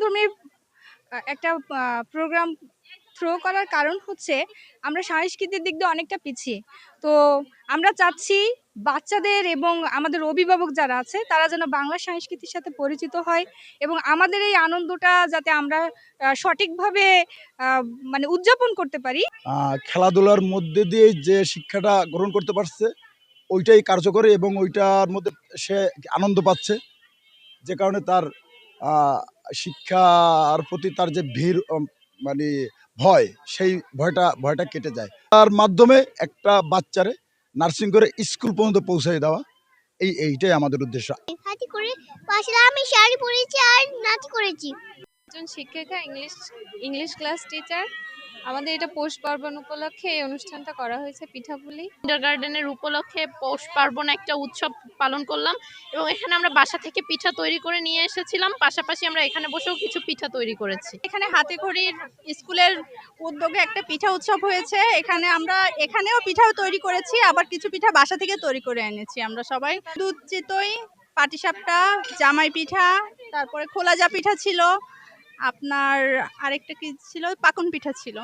ধর্মী একটা programme throw করার কারণ হচ্ছে আমরা সাংস্কৃতিক দিক দিয়ে অনেকটা পিছিয়ে। তো আমরা চাচ্ছি বাচ্চাদের এবং আমাদের অভিভাবক যারা আছে তারা যেন বাংলা সংস্কৃতির সাথে পরিচিত হয় এবং আমাদের এই আনন্দটা যাতে আমরা সঠিকভাবে আহ, মানে উদযাপন করতে পারি। খেলাধুলার মধ্যে দিয়ে যে শিক্ষাটা গ্রহণ করতে পারছে ওইটাই কার্যকরী এবং ওইটার মধ্যে সে আনন্দ পাচ্ছে, যে কারণে তার আহ, শিক্ষার প্রতি তার যে ভিড় মানে ভয়, সেই ভয়টা কেটে যায়। তার মাধ্যমে একটা বাচ্চারে নার্সিং করে স্কুল পর্যন্ত পৌঁছে দেওয়া, এইটাই আমাদের উদ্দেশ্য। হাতি করে পাশে আমি শাড়ি পরেছি আর নাচ করেছি। একজন শিক্ষিকা, ইংলিশ ক্লাস টিচার। আমাদের এটা পৌষ পার্বণ উপলক্ষে এই অনুষ্ঠানটা করা হয়েছে পিঠাপুলি। কিন্ডারগার্ডেনের উপলক্ষে পৌষ পার্বণ একটা উৎসব পালন করলাম এবং এখানে আমরা বাসা থেকে পিঠা তৈরি করে নিয়ে এসেছিলাম, পাশাপাশি আমরা এখানে বসেও কিছু পিঠা তৈরি করেছি। এখানে হাতেখড়ির স্কুলের উদ্যোগে একটা পিঠা উৎসব হয়েছে। এখানেও পিঠাও তৈরি করেছি, আবার কিছু পিঠা বাসা থেকে তৈরি করে এনেছি আমরা সবাই। দুধ চিতই, পাটিসাপটা, জামাই পিঠা, তারপরে খোলাজা পিঠা ছিল, আপনার আরেকটা কি ছিল, পাকন পিঠা ছিল।